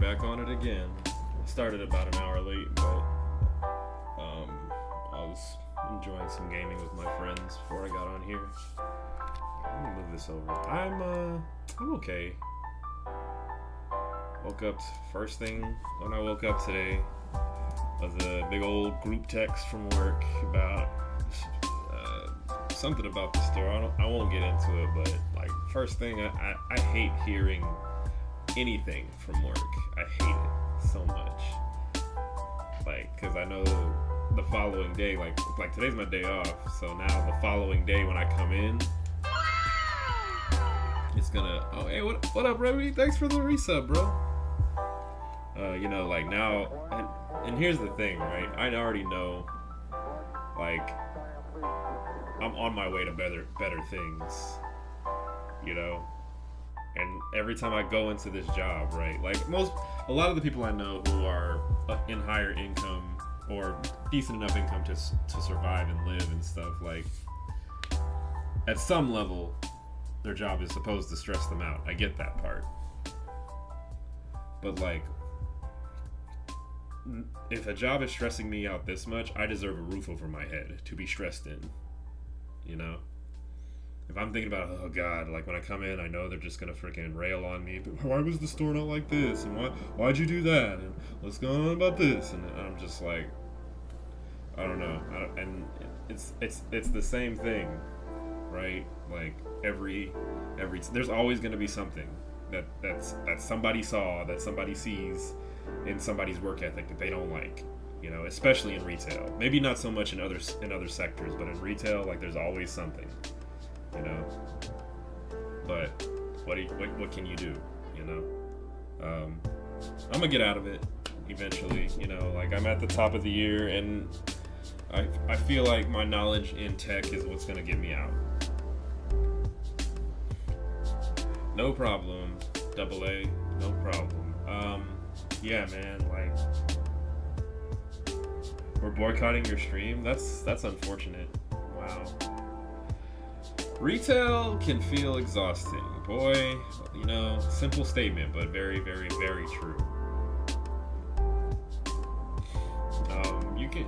back on it again. Started about an hour late, but I was enjoying some gaming with my friends before I got on here. Let me move this over. I'm okay. Woke up first thing when I woke up today was a big old group text from work about something about the store. I won't get into it, but like first thing, I hate hearing anything from work. I hate it so much. Like, cause I know the following day, like today's my day off, so now the following day when I come in, it's gonna, oh hey, what up, Remy? Thanks for the resub, bro. Like now, and here's the thing, right? I already know, like, I'm on my way to better things, and every time I go into this job, right, like a lot of the people I know who are in higher income or decent enough income to survive and live and stuff, like, at some level, their job is supposed to stress them out. I get that part. But, like, if a job is stressing me out this much, I deserve a roof over my head to be stressed in, If I'm thinking about, oh God, like when I come in, I know they're just gonna freaking rail on me. But why was the store not like this? And why'd you do that? And what's going on about this? And I'm just like, I don't know. And it's the same thing, right? Like every there's always gonna be something that somebody saw, that somebody sees in somebody's work ethic that they don't like. Especially in retail. Maybe not so much in other sectors, but in retail, like there's always something. But what can you do? I'm gonna get out of it eventually. Like I'm at the top of the year, and I feel like my knowledge in tech is what's gonna get me out. No problem, double A, no problem. Yeah, man, like we're boycotting your stream. That's unfortunate. Wow. Retail can feel exhausting. Boy, simple statement, but very, very, very true. You can,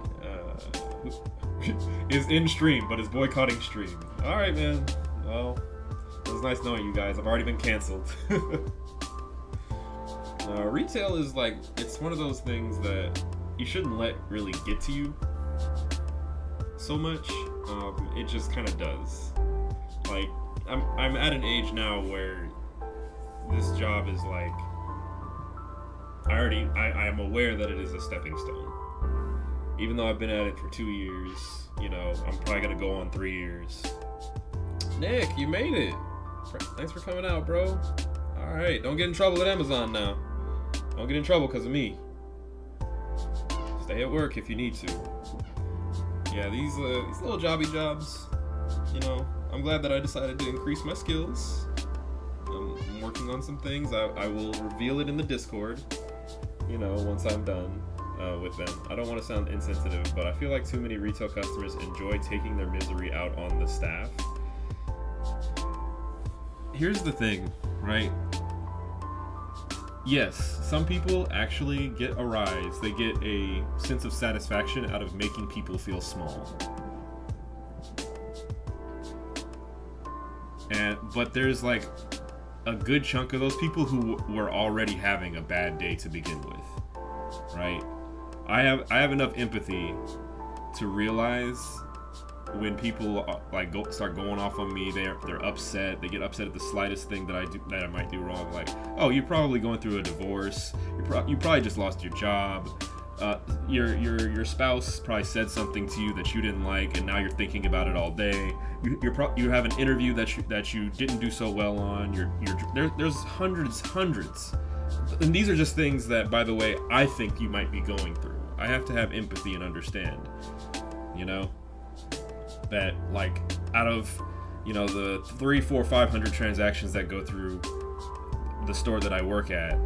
is in stream, but is boycotting stream. Alright, man. Well, it was nice knowing you guys. I've already been canceled. Retail is like, it's one of those things that you shouldn't let really get to you so much. It just kind of does. Like, I'm at an age now where this job is like, I am aware that it is a stepping stone. Even though I've been at it for 2 years, I'm probably gonna go on 3 years. Nick, you made it. Thanks for coming out, bro. All right, don't get in trouble at Amazon now. Don't get in trouble because of me. Stay at work if you need to. Yeah, these little jobby jobs, I'm glad that I decided to increase my skills. I'm working on some things. I will reveal it in the Discord, once I'm done with them. I don't want to sound insensitive, but I feel like too many retail customers enjoy taking their misery out on the staff. Here's the thing, right? Yes, some people actually get a rise. They get a sense of satisfaction out of making people feel small. But there's like a good chunk of those people who were already having a bad day to begin with, right? I have enough empathy to realize when people start going off on me, they're upset. They get upset at the slightest thing that I might do wrong. Like, oh, you're probably going through a divorce. You probably just lost your job. Your spouse probably said something to you that you didn't like, and now you're thinking about it all day. You have an interview that you didn't do so well on. There's hundreds, and these are just things that, by the way, I think you might be going through. I have to have empathy and understand, that like out of the 300, 400, 500 transactions that go through the store that I work at,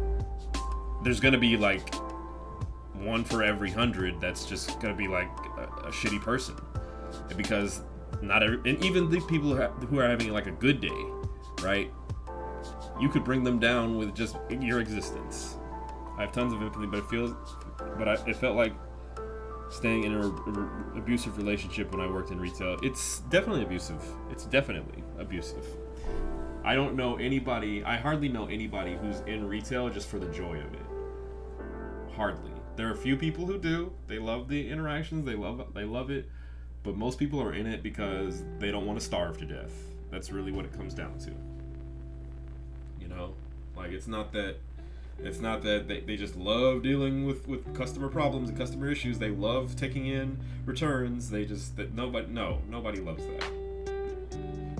there's gonna be like one for every 100 that's just gonna be like a shitty person, because and even the people who are having like a good day, right? You could bring them down with just your existence. I have tons of empathy, but it felt like staying in an abusive relationship when I worked in retail. It's definitely abusive. I hardly know anybody who's in retail just for the joy of it. Hardly. There are a few people who do. They love the interactions. They love it. But most people are in it because they don't want to starve to death. That's really what it comes down to. You know? Like, it's not that they just love dealing with customer problems and customer issues. They love taking in returns. Nobody loves that.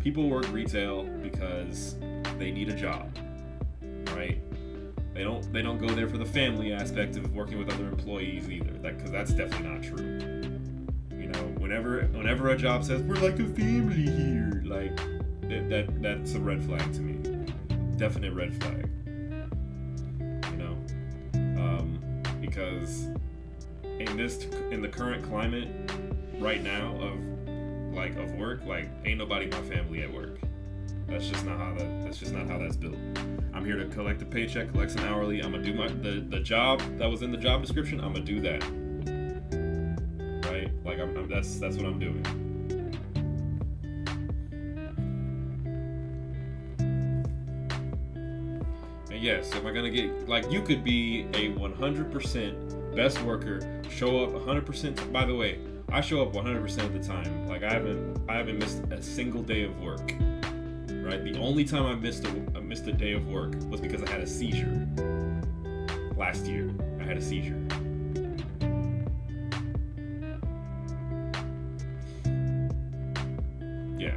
People work retail because they need a job, right? They don't go there for the family aspect of working with other employees either. Because that's definitely not true. You know, whenever a job says we're like a family here, like that's a red flag to me. Definite red flag. You know, because in the current climate right now of work, like ain't nobody my family at work. That's just not how that's built. I'm here to collect a paycheck, collect some hourly. I'm gonna do the job that was in the job description. I'm gonna do that. Right? Like that's what I'm doing. And yes, am I gonna get, like, you could be a 100% best worker, show up 100%. By the way, I show up 100% of the time. Like I haven't missed a single day of work. Right? The only time I missed a day of work was because I had a seizure. Last year, I had a seizure. Yeah,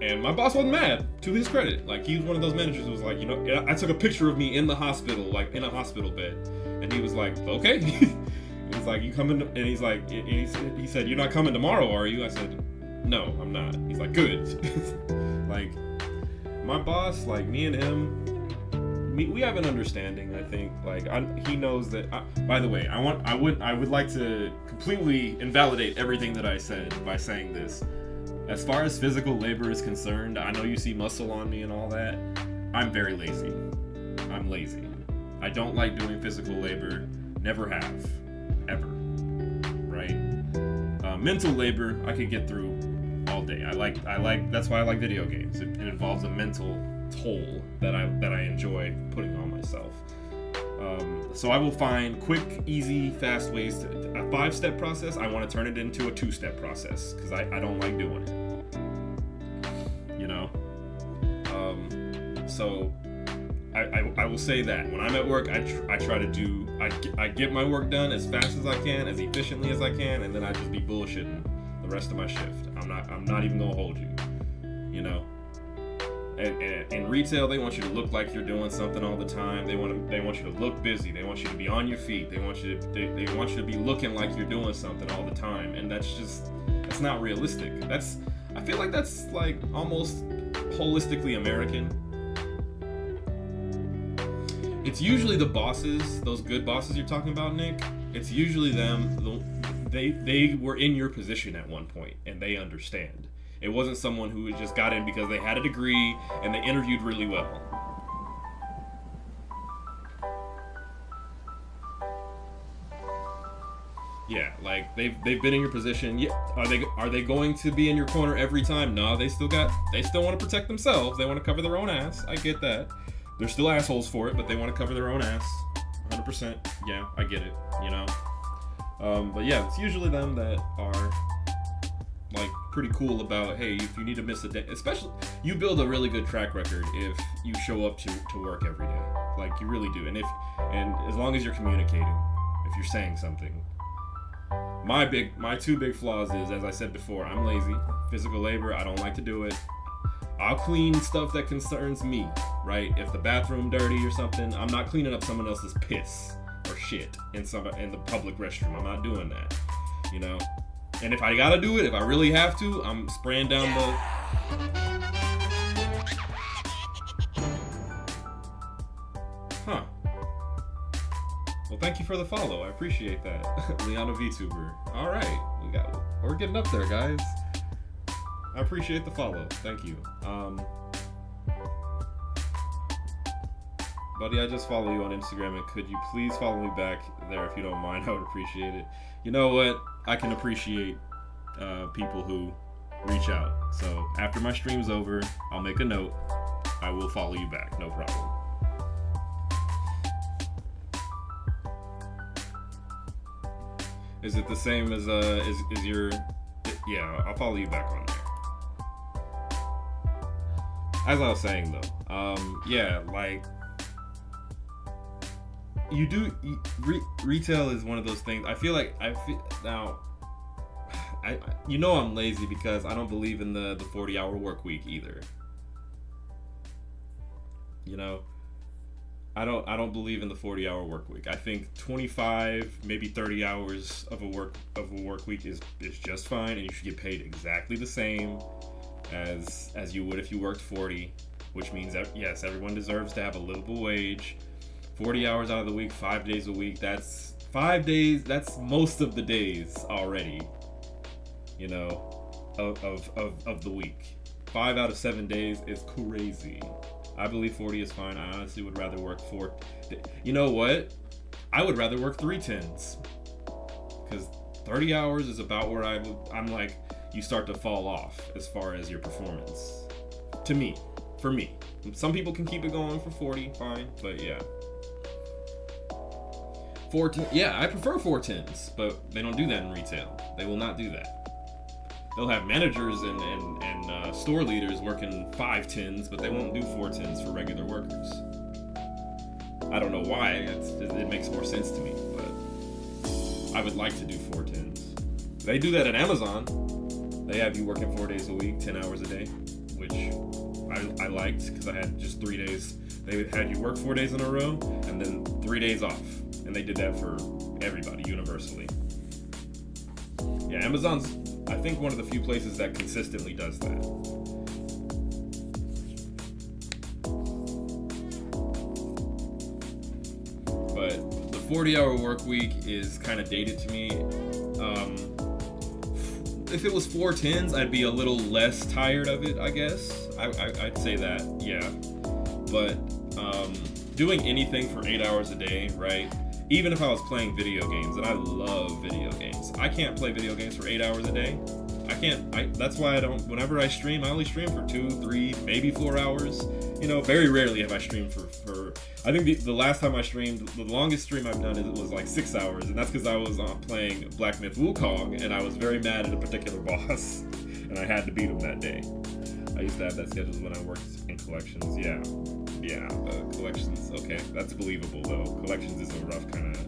and my boss wasn't mad. To his credit, like he was one of those managers who was like, you know, I took a picture of me in the hospital, like in a hospital bed, and he was like, okay. He's like, you coming? And he's like, he said, you're not coming tomorrow, are you? I said, no, I'm not. He's like, good. Like, my boss, like me and him, we have an understanding. I think, like, he knows that. By the way, I would like to completely invalidate everything that I said by saying this. As far as physical labor is concerned, I know you see muscle on me and all that. I'm very lazy. I'm lazy. I don't like doing physical labor. Never have, ever. Right? Mental labor, I could get through all day. I like. That's why I like video games. It involves a mental toll that I enjoy putting on myself. So I will find quick, easy, fast ways to a 5-step process. I want to turn it into a 2-step process because I don't like doing it. You know. So I will say that when I'm at work, I try to do. I get my work done as fast as I can, as efficiently as I can, and then I just be bullshitting the rest of my shift. I'm not even gonna hold you, you know. And in retail, they want you to look like you're doing something all the time. They want you to look busy. They want you to be on your feet. They want you to be looking like you're doing something all the time. And that's not realistic. I feel like that's like almost holistically American. It's usually the bosses, those good bosses you're talking about, Nick. It's usually them. They were in your position at one point, and they understand. It wasn't someone who just got in because they had a degree and they interviewed really well. Yeah, like they've been in your position. Yeah, are they going to be in your corner every time? No, they still want to protect themselves. They want to cover their own ass. I get that. They're still assholes for it, but they want to cover their own ass. 100%. Yeah, I get it. You know. But yeah, it's usually them that are like pretty cool about, hey, if you need to miss a day, especially you build a really good track record if you show up to work every day. Like you really do. And as long as you're communicating, if you're saying something. My two big flaws is, as I said before, I'm lazy. Physical labor, I don't like to do it. I'll clean stuff that concerns me, right? If the bathroom dirty or something, I'm not cleaning up someone else's piss or shit in the public restroom. I'm not doing that, you know. And if I gotta do it, if I really have to, I'm spraying down the. Huh. Well, thank you for the follow. I appreciate that, Liana VTuber. All right, we're getting up there, guys. I appreciate the follow. Thank you. buddy, I just follow you on Instagram, and could you please follow me back there if you don't mind? I would appreciate it. You know what? I can appreciate people who reach out. So after my stream's over, I'll make a note. I will follow you back. No problem. Is it the same as is your? Yeah, I'll follow you back on there. As I was saying though, yeah, like you do. Retail is one of those things. I feel now. I'm lazy because I don't believe in the 40-hour work week either. You know, I don't believe in the 40-hour work week. I think 25, maybe 30 hours of a work week is just fine, and you should get paid exactly the same as you would if you worked 40, which means that yes, everyone deserves to have a livable wage. 40 hours out of the week, 5 days a week, that's 5 days, that's most of the days already, you know, of the week. 5 out of 7 days is crazy. I believe 40 is fine. I honestly would rather work 4. You know what? I would rather work 3 10s. Because 30 hours is about where I'm like, you start to fall off as far as your performance. For me. Some people can keep it going for 40, fine. But yeah. 4 yeah, I prefer 4 10s. But they don't do that in retail. They will not do that. They'll have managers and store leaders working 5 10s, but they won't do 4 10s for regular workers. I don't know why. It makes more sense to me, but I would like to do 4 10s. They do that at Amazon. They have you working 4 days a week, 10 hours a day, which I liked because I had just 3 days. They had you work 4 days in a row and then 3 days off, and they did that for everybody universally. Yeah, Amazon's, I think, one of the few places that consistently does that. But the 40-hour work week is kind of dated to me. If it was 4 10s, I'd be a little less tired of it, I guess. I'd say that, yeah. But doing anything for 8 hours a day, right? Even if I was playing video games, and I love video games, I can't play video games for 8 hours a day. I can't. That's why I don't. Whenever I stream, I only stream for 2, 3, maybe 4 hours. You know, very rarely have I streamed for I think the last time I streamed, the longest stream I've done, was like 6 hours, and that's because I was playing Black Myth Wukong, and I was very mad at a particular boss, and I had to beat him that day. I used to have that schedule when I worked in collections. Yeah, collections. Okay, that's believable though. Collections is a rough kind of.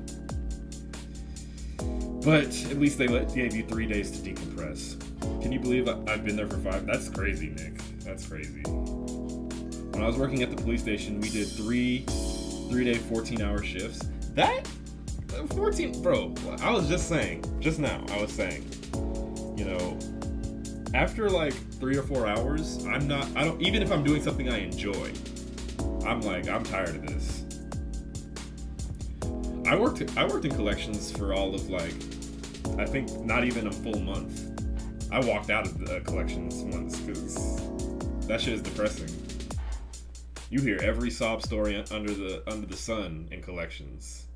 But at least they gave you 3 days to decompress. Can you believe I've been there for 5? That's crazy, Nick. That's crazy. When I was working at the police station, we did 3-day 14-hour shifts. That 14, bro. I was just saying, just now. I was saying, you know, after like 3 or 4 hours, I don't. Even if I'm doing something I enjoy, I'm tired of this. I worked in collections for all of like, I think not even a full month. I walked out of the collections once because that shit is depressing. You hear every sob story under the sun in collections.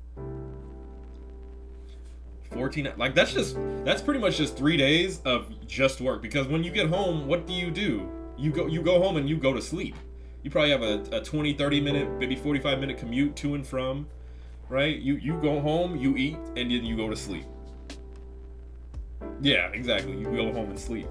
14, like that's pretty much just 3 days of just work, because when you get home, what do? You go home and you go to sleep. You probably have a 20, 30 minute, maybe 45 minute commute to and from, right? You go home, you eat, and then you go to sleep. Yeah, exactly. You go home and sleep.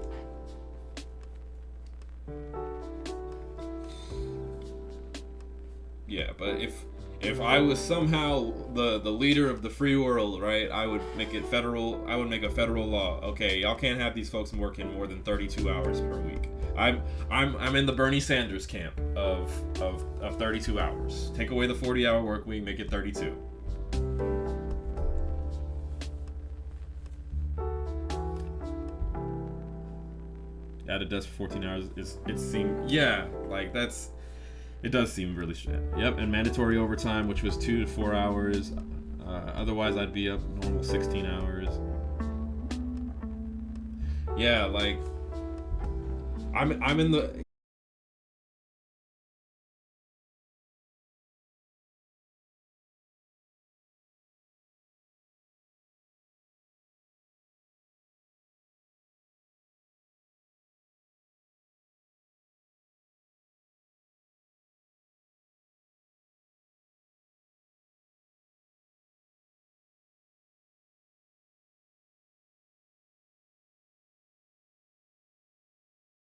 Yeah, but if I was somehow the leader of the free world, right, I would make it federal. I would make a federal law. Okay, y'all can't have these folks working more than 32 hours per week. I'm in the Bernie Sanders camp of 32 hours. Take away the 40-hour work week, make it 32. Add a desk for 14 hours it does seem really shit. Yep, and mandatory overtime, which was 2 to 4 hours. Otherwise, I'd be up normal 16 hours. Yeah, like I'm in the